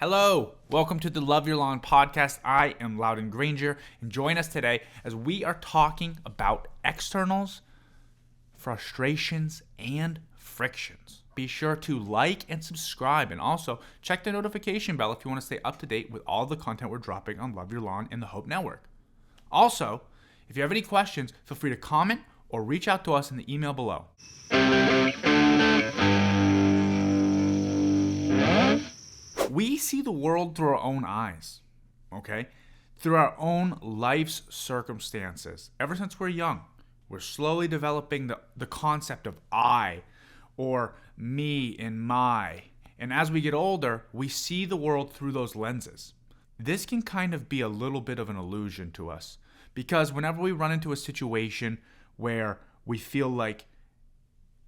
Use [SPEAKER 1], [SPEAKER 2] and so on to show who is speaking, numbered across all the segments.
[SPEAKER 1] Hello, welcome to the Love Your Lawn podcast. I am Loudon Granger, and join us today as we are talking about externals, frustrations, and frictions. Be sure to like and subscribe, and also check the notification bell if you want to stay up to date with all the content we're dropping on Love Your Lawn and the Hope Network. Also, if you have any questions, feel free to comment or reach out to us in the email below. We see the world through our own eyes, okay? Through our own life's circumstances. Ever since we're young, we're slowly developing the concept of I, or me and my. And as we get older, we see the world through those lenses. This can kind of be a little bit of an illusion to us, because whenever we run into a situation where we feel like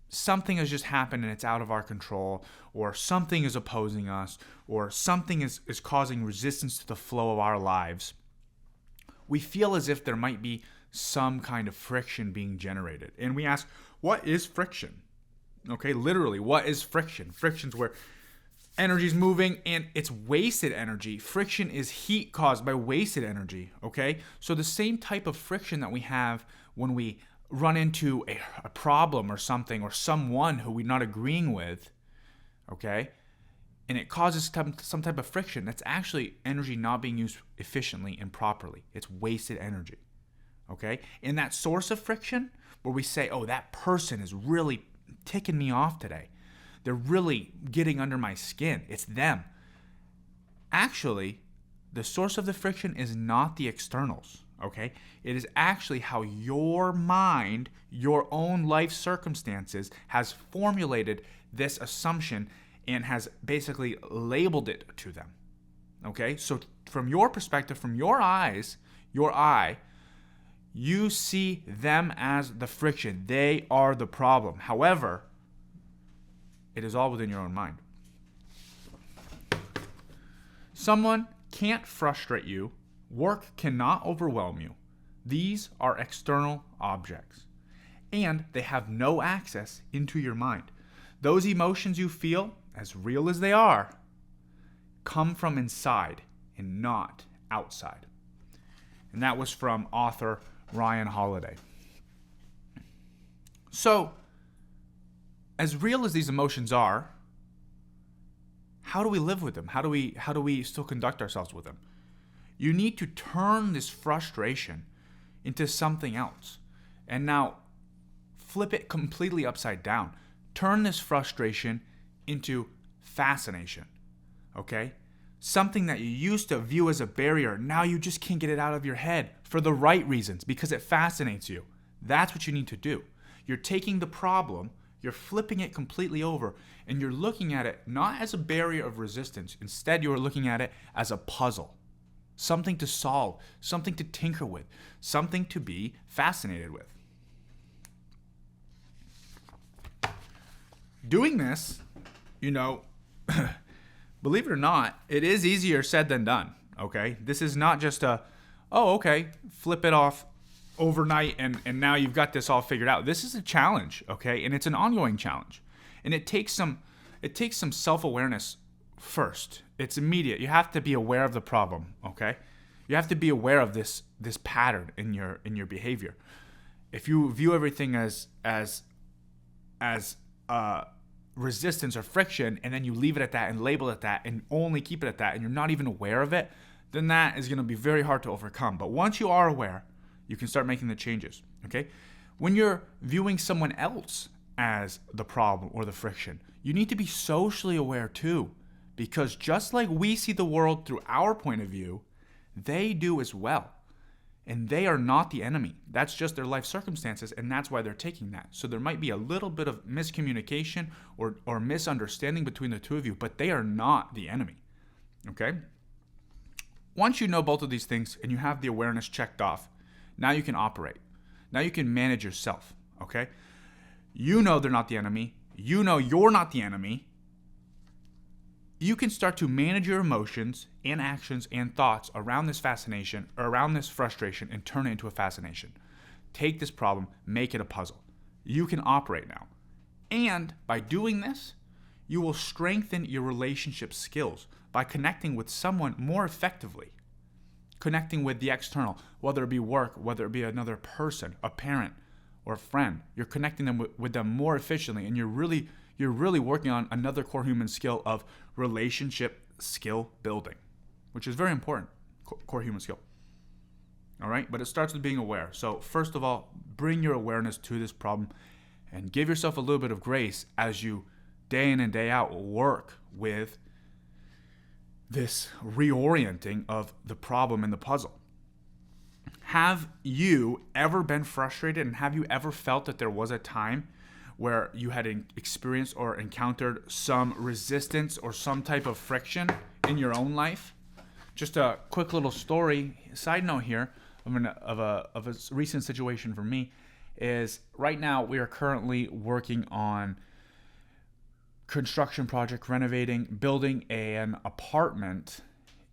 [SPEAKER 1] something has just happened and it's out of our control, or something is opposing us, or something is causing resistance to the flow of our lives, we feel as if there might be some kind of friction being generated. And we ask, what is friction? Okay, literally, what is friction? Friction's where energy is moving and it's wasted energy. Friction is heat caused by wasted energy, okay? So the same type of friction that we have when we run into a problem or something, or someone who we're not agreeing with, okay, and it causes some type of friction, that's actually energy not being used efficiently and properly. It's wasted energy, okay? And that source of friction, where we say, oh, that person is really ticking me off today, they're really getting under my skin, it's them. Actually, the source of the friction is not the externals. Okay? It is actually how your mind, your own life circumstances, has formulated this assumption and has basically labeled it to them. Okay? So from your perspective, from your eyes, your eye, you see them as the friction. They are the problem. However, it is all within your own mind. Someone can't frustrate you. Work cannot overwhelm you. These are external objects, and they have no access into your mind. Those emotions you feel, as real as they are, come from inside and not outside. And that was from author Ryan Holiday. So, as real as these emotions are, how do we live with them? How do we still conduct ourselves with them? You need to turn this frustration into something else. And now flip it completely upside down. Turn this frustration into fascination. Okay? Something that you used to view as a barrier, now you just can't get it out of your head for the right reasons, because it fascinates you. That's what you need to do. You're taking the problem, you're flipping it completely over, and you're looking at it not as a barrier of resistance. Instead, you're looking at it as a puzzle. Something to solve, something to tinker with, something to be fascinated with. Doing this, believe it or not, it is easier said than done, okay? This is not just flip it off overnight and now you've got this all figured out. This is a challenge, okay? And it's an ongoing challenge. And it takes some self-awareness first. It's immediate. You have to be aware of the problem, okay? You have to be aware of this pattern in your behavior. If you view everything as resistance or friction, and then you leave it at that and label it at that and only keep it at that, and you're not even aware of it, then that is going to be very hard to overcome. But once you are aware, you can start making the changes, okay? When you're viewing someone else as the problem or the friction, you need to be socially aware too. Because just like we see the world through our point of view, they do as well. And they are not the enemy. That's just their life circumstances, and that's why they're taking that. So there might be a little bit of miscommunication or misunderstanding between the two of you, but they are not the enemy. Okay? Once you know both of these things and you have the awareness checked off, now you can operate. Now you can manage yourself. Okay? You know they're not the enemy. You know you're not the enemy. You can start to manage your emotions and actions and thoughts around this fascination or around this frustration and turn it into a fascination. Take this problem, make it a puzzle. You can operate now. And by doing this, you will strengthen your relationship skills. by connecting with someone more effectively. Connecting with the external, whether it be work, whether it be another person, a parent, or a friend. You're connecting them with them more efficiently, and you're really working on another core human skill of relationship skill building, which is very important, core human skill. All right, but it starts with being aware. So first of all, bring your awareness to this problem and give yourself a little bit of grace as you day in and day out work with this reorienting of the problem in the puzzle. Have you ever been frustrated, and have you ever felt that there was a time where you had experienced or encountered some resistance or some type of friction in your own life? Just a quick little story, side note here of a recent situation for me is right now we are currently working on construction project, renovating, building an apartment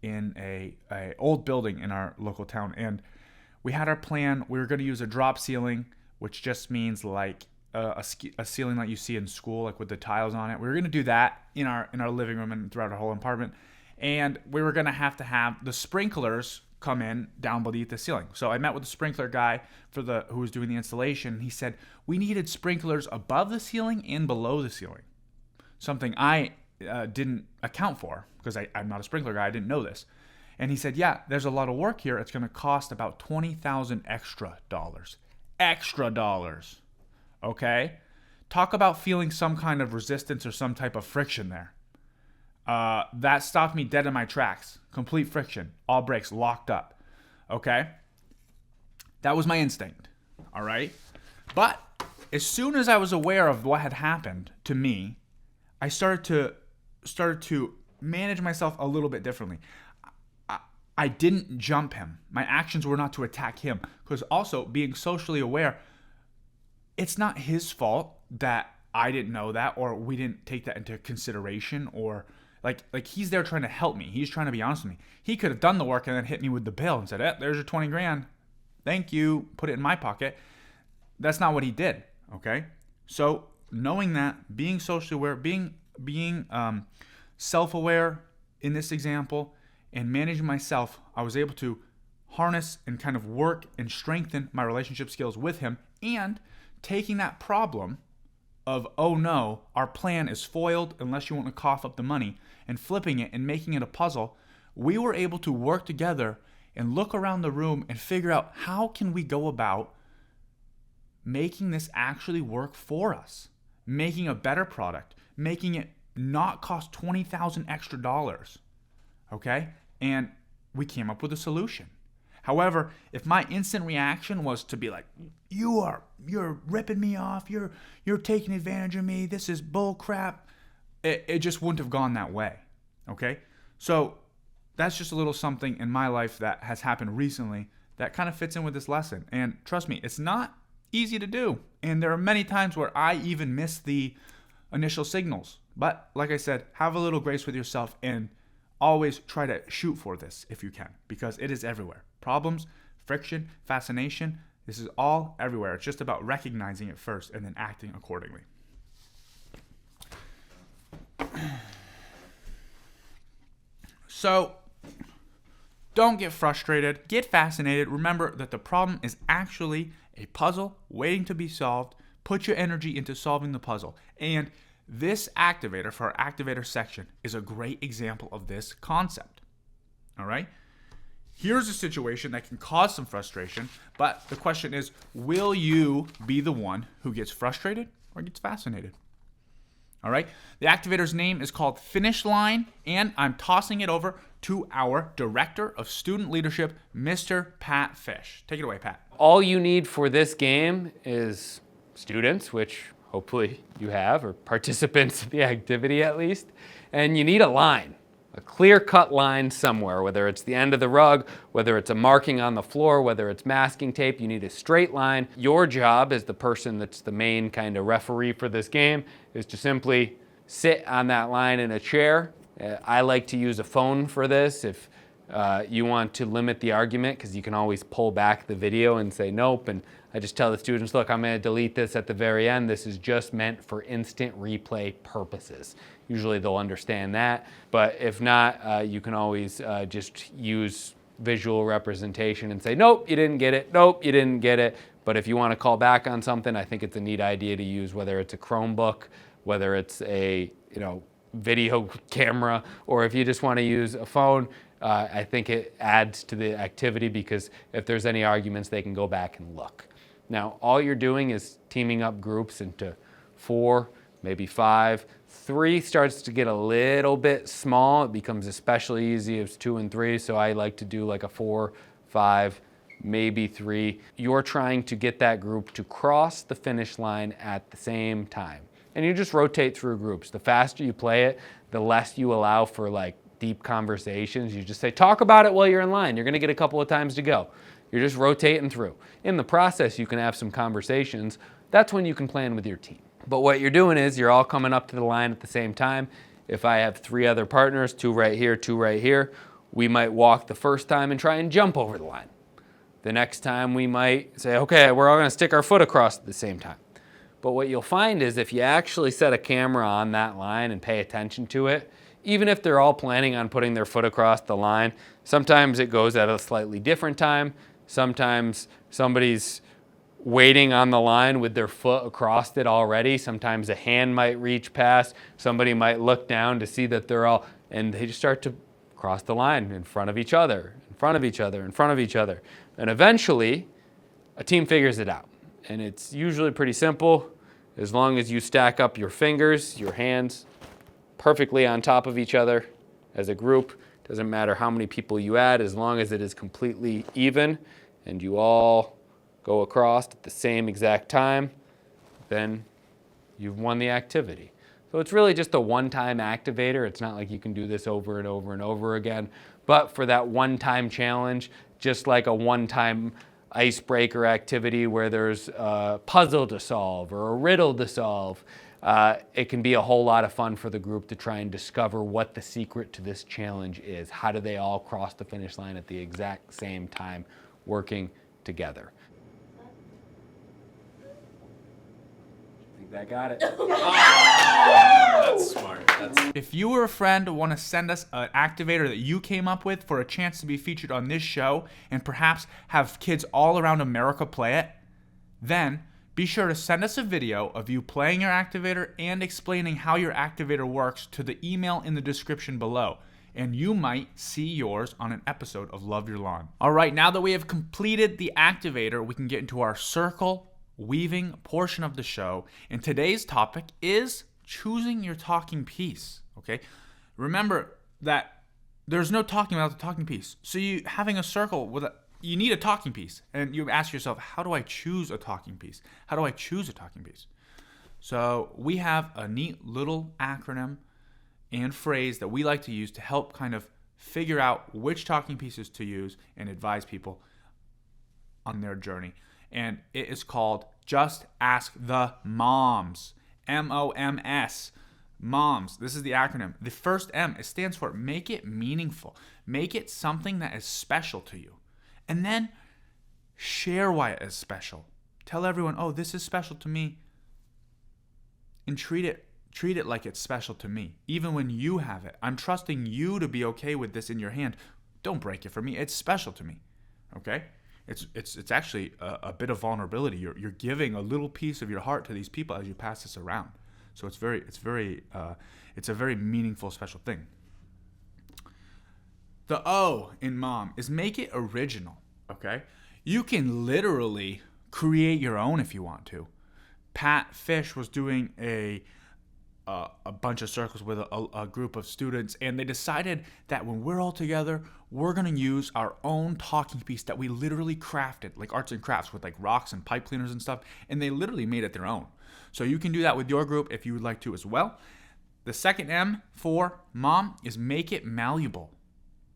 [SPEAKER 1] in a old building in our local town. And we had our plan. We were going to use a drop ceiling, which just means like a ceiling that you see in school, like with the tiles on it. We were going to do that in our living room and throughout our whole apartment. And we were going to have the sprinklers come in down beneath the ceiling. So I met with the sprinkler guy who was doing the installation. He said we needed sprinklers above the ceiling and below the ceiling. Something I didn't account for because I'm not a sprinkler guy. I didn't know this. And he said, yeah, there's a lot of work here. It's going to cost about $20,000 extra dollars. Extra dollars. Okay? Talk about feeling some kind of resistance or some type of friction there. That stopped me dead in my tracks. Complete friction. All brakes locked up. Okay? That was my instinct. All right? But as soon as I was aware of what had happened to me, I started to manage myself a little bit differently. I didn't jump him. My actions were not to attack him. Because also, being socially aware, it's not his fault that I didn't know that or we didn't take that into consideration, or like he's there trying to help me. He's trying to be honest with me. He could have done the work and then hit me with the bill and said, there's your 20 grand. Thank you. Put it in my pocket. That's not what he did. Okay? So knowing that, being socially aware, being self-aware in this example, and managing myself, I was able to harness and kind of work and strengthen my relationship skills with him, and taking that problem of, oh no, our plan is foiled unless you want to cough up the money, and flipping it and making it a puzzle, we were able to work together and look around the room and figure out how can we go about making this actually work for us, making a better product, making it not cost $20,000 extra dollars. Okay? And we came up with a solution. However, if my instant reaction was to be like, you're ripping me off, you're taking advantage of me, this is bull crap, it just wouldn't have gone that way. Okay? So that's just a little something in my life that has happened recently that kind of fits in with this lesson. And trust me, it's not easy to do. And there are many times where I even miss the initial signals. But like I said, have a little grace with yourself and always try to shoot for this if you can, because it is everywhere. Problems, friction, fascination, this is all everywhere. It's just about recognizing it first and then acting accordingly. So, don't get frustrated. Get fascinated. Remember that the problem is actually a puzzle waiting to be solved. Put your energy into solving the puzzle. And this activator for our activator section is a great example of this concept. All right? Here's a situation that can cause some frustration, but the question is, will you be the one who gets frustrated or gets fascinated? All right? The activator's name is called Finish Line, and I'm tossing it over to our Director of Student Leadership, Mr. Pat Fish. Take it away, Pat.
[SPEAKER 2] All you need for this game is students, which hopefully you have, or participants in the activity at least, and you need a line. A clear-cut line somewhere, whether it's the end of the rug, whether it's a marking on the floor, whether it's masking tape, you need a straight line. Your job as the person that's the main kind of referee for this game is to simply sit on that line in a chair. I like to use a phone for this. If You want to limit the argument because you can always pull back the video and say nope. And I just tell the students, look, I'm going to delete this at the very end. This is just meant for instant replay purposes. Usually they'll understand that. But if not, you can always just use visual representation and say, nope, you didn't get it. Nope, you didn't get it. But if you want to call back on something, I think it's a neat idea to use, whether it's a Chromebook, whether it's a video camera, or if you just want to use a phone. I think it adds to the activity because if there's any arguments, they can go back and look. Now, all you're doing is teaming up groups into 4, maybe 5. 3 starts to get a little bit small. It becomes especially easy as 2 and 3. So I like to do like a 4, 5, maybe 3. You're trying to get that group to cross the finish line at the same time. And you just rotate through groups. The faster you play it, the less you allow for like deep conversations. You just say, talk about it while you're in line. You're going to get a couple of times to go. You're just rotating through. In the process, you can have some conversations. That's when you can plan with your team. But what you're doing is you're all coming up to the line at the same time. If I have 3 other partners, 2 right here, 2 right here, we might walk the first time and try and jump over the line. The next time we might say, okay, we're all going to stick our foot across at the same time. But what you'll find is if you actually set a camera on that line and pay attention to it, even if they're all planning on putting their foot across the line, sometimes it goes at a slightly different time. Sometimes somebody's waiting on the line with their foot across it already. Sometimes a hand might reach past. Somebody might look down to see that they're all, and they just start to cross the line in front of each other, in front of each other, in front of each other. And eventually, a team figures it out. And it's usually pretty simple. As long as you stack up your fingers, your hands, perfectly on top of each other as a group. Doesn't matter how many people you add, as long as it is completely even and you all go across at the same exact time, then you've won the activity. So it's really just a one-time activator. It's not like you can do this over and over and over again. But for that one-time challenge, just like a one-time icebreaker activity where there's a puzzle to solve or a riddle to solve, it can be a whole lot of fun for the group to try and discover what the secret to this challenge is. How do they all cross the finish line at the exact same time, working together? I think that got it.
[SPEAKER 3] That's smart.
[SPEAKER 1] If you or a friend want to send us an activator that you came up with for a chance to be featured on this show and perhaps have kids all around America play it, then be sure to send us a video of you playing your activator and explaining how your activator works to the email in the description below, and you might see yours on an episode of Love Your Lawn. All right, now that we have completed the activator, we can get into our circle weaving portion of the show, and today's topic is choosing your talking piece, okay? Remember that there's no talking without the talking piece. So you having a circle with you need a talking piece, and you ask yourself, how do I choose a talking piece? How do I choose a talking piece? So we have a neat little acronym and phrase that we like to use to help kind of figure out which talking pieces to use and advise people on their journey. And it is called Just Ask the Moms. MOMS. Moms. This is the acronym. The first M, it stands for make it meaningful. Make it something that is special to you. And then share why it is special. Tell everyone, oh, this is special to me. And treat it like it's special to me. Even when you have it. I'm trusting you to be okay with this in your hand. Don't break it for me. It's special to me. Okay? It's actually a bit of vulnerability. You're giving a little piece of your heart to these people as you pass this around. So it's a very meaningful, special thing. The O in mom is make it original, okay? You can literally create your own if you want to. Pat Fish was doing a bunch of circles with a group of students, and they decided that when we're all together, we're going to use our own talking piece that we literally crafted, like arts and crafts with like rocks and pipe cleaners and stuff, and they literally made it their own. So you can do that with your group if you would like to as well. The second M for mom is make it malleable.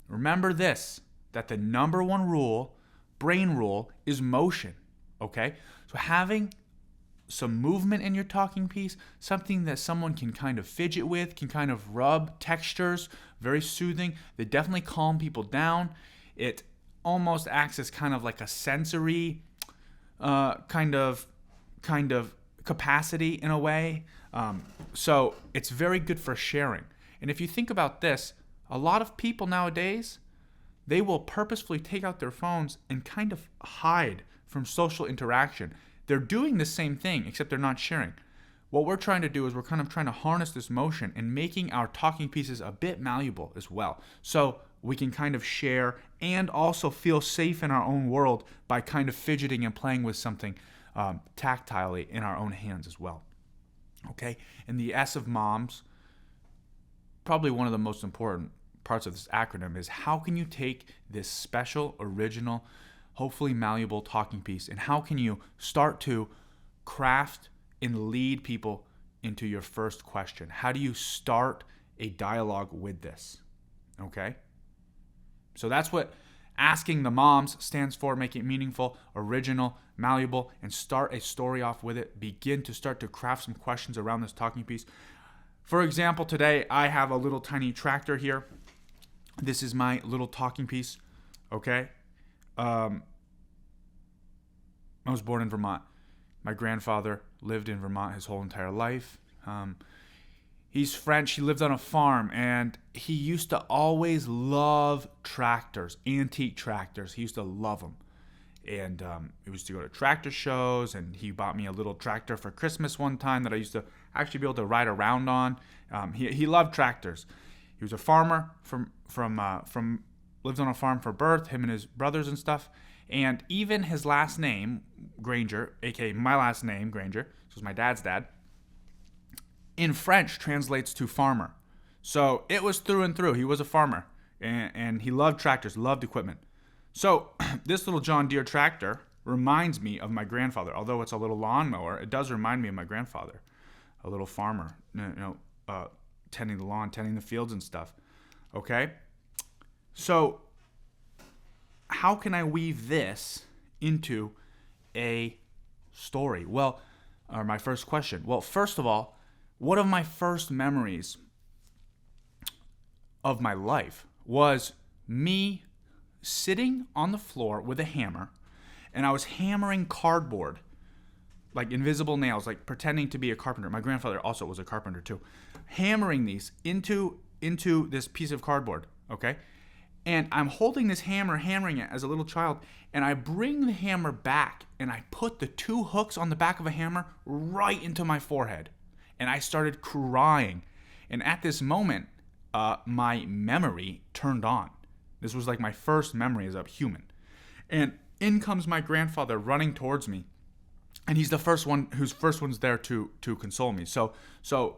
[SPEAKER 1] Remember this, that the number one rule, brain rule, is motion, okay? So having some movement in your talking piece, something that someone can kind of fidget with, can kind of rub, textures, very soothing. They definitely calm people down. It almost acts as kind of like a sensory kind of capacity in a way. So it's very good for sharing. And if you think about this, a lot of people nowadays, they will purposefully take out their phones and kind of hide from social interaction. They're doing the same thing, except they're not sharing. What we're trying to do is we're kind of trying to harness this motion and making our talking pieces a bit malleable as well. So we can kind of share and also feel safe in our own world by kind of fidgeting and playing with something tactilely in our own hands as well. Okay? And the S of moms, probably one of the most important parts of this acronym is how can you take this special, original, hopefully malleable talking piece and how can you start to craft and lead people into your first question? How do you start a dialogue with this? Okay? So that's what asking the moms stands for, make it meaningful, original, malleable, and start a story off with it. Begin to start to craft some questions around this talking piece. For example, today I have a little tiny tractor here. This is my little talking piece, okay? I was born in Vermont. My grandfather lived in Vermont his whole entire life. He's French. He lived on a farm, and he used to always love tractors, antique tractors. He used to love them. And he used to go to tractor shows, and he bought me a little tractor for Christmas one time that I used to actually be able to ride around on. He loved tractors. He was a farmer lived on a farm for birth, him and his brothers and stuff. And even his last name, Granger, aka my last name, Granger, this was my dad's dad, in French translates to farmer. So it was through and through. He was a farmer, and he loved tractors, loved equipment. So this little John Deere tractor reminds me of my grandfather. Although it's a little lawnmower, it does remind me of my grandfather, a little farmer, tending the lawn, tending the fields and stuff. Okay? So how can I weave this into a story? Well, or my first question. Well, first of all, one of my first memories of my life was me sitting on the floor with a hammer, and I was hammering cardboard, like invisible nails, like pretending to be a carpenter. My grandfather also was a carpenter too. Hammering these into this piece of cardboard, okay? And I'm holding this hammer, hammering it as a little child, and I bring the hammer back, and I put the two hooks on the back of a hammer right into my forehead. And I started crying. And at this moment, my memory turned on. This was like my first memory as a human. And in comes my grandfather running towards me. And he's the first one one's there to console me. So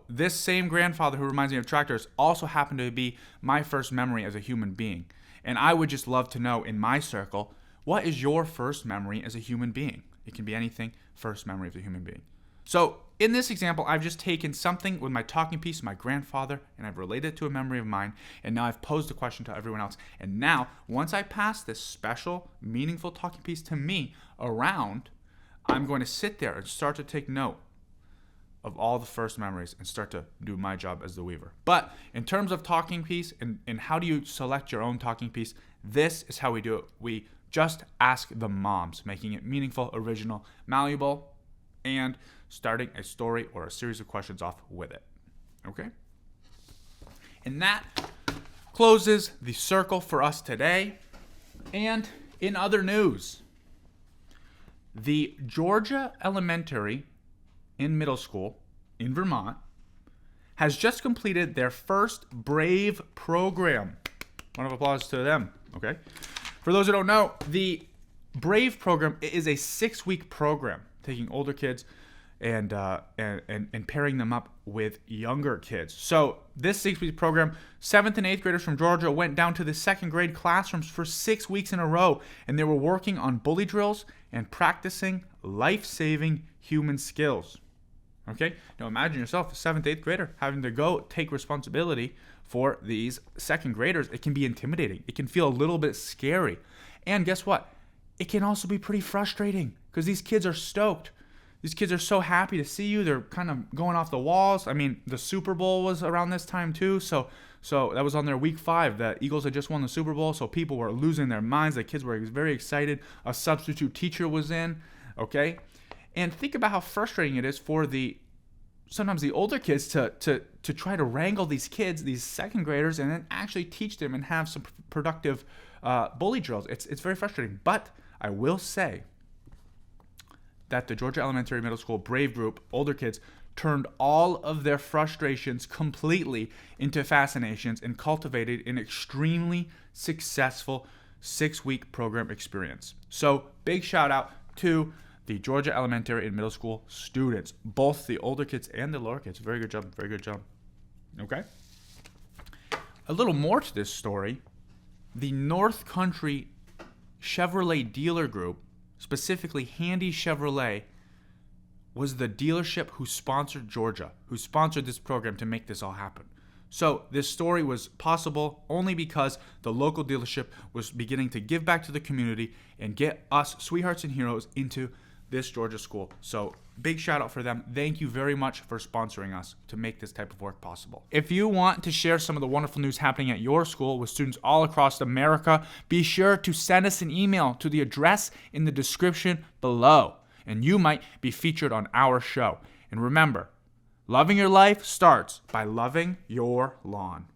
[SPEAKER 1] this same grandfather who reminds me of tractors also happened to be my first memory as a human being. And I would just love to know in my circle, what is your first memory as a human being? It can be anything, first memory of a human being. So in this example, I've just taken something with my talking piece, my grandfather, and I've related it to a memory of mine, and now I've posed the question to everyone else. And now, once I pass this special, meaningful talking piece to me around, I'm going to sit there and start to take note of all the first memories and start to do my job as the weaver. But in terms of talking piece and how do you select your own talking piece, this is how we do it. We just ask the moms, making it meaningful, original, malleable, and starting a story or a series of questions off with it. Okay? And that closes the circle for us today. And in other news, the Georgia Elementary and Middle School in Vermont has just completed their first BRAVE program. Round of applause to them, okay? For those who don't know, the BRAVE program is a 6-week program taking older kids and pairing them up with younger kids. So this 6-week program, 7th and 8th graders from Georgia went down to the 2nd grade classrooms for 6 weeks in a row, and they were working on bully drills and practicing life-saving human skills. Okay? Now imagine yourself, a 7th, 8th grader, having to go take responsibility for these 2nd graders. It can be intimidating. It can feel a little bit scary. And guess what? It can also be pretty frustrating because these kids are stoked. These kids are so happy to see you. They're kind of going off the walls. I mean, the Super Bowl was around this time too. So that was on their week 5. The Eagles had just won the Super Bowl. So people were losing their minds. The kids were very excited. A substitute teacher was in. Okay. And think about how frustrating it is for sometimes the older kids to try to wrangle these kids, these second graders, and then actually teach them and have some productive bully drills. It's very frustrating. But I will say that the Georgia Elementary Middle School Brave Group, older kids, turned all of their frustrations completely into fascinations and cultivated an extremely successful 6-week program experience. So big shout out to the Georgia Elementary and Middle School students, both the older kids and the lower kids. Very good job, very good job. Okay? A little more to this story. The North Country Chevrolet dealer group, specifically Handy Chevrolet, was the dealership who sponsored Georgia, who sponsored this program to make this all happen. So this story was possible only because the local dealership was beginning to give back to the community and get us sweethearts and heroes into this Georgia school. So big shout out for them. Thank you very much for sponsoring us to make this type of work possible. If you want to share some of the wonderful news happening at your school with students all across America, be sure to send us an email to the address in the description below, and you might be featured on our show. And remember, loving your life starts by loving your lawn.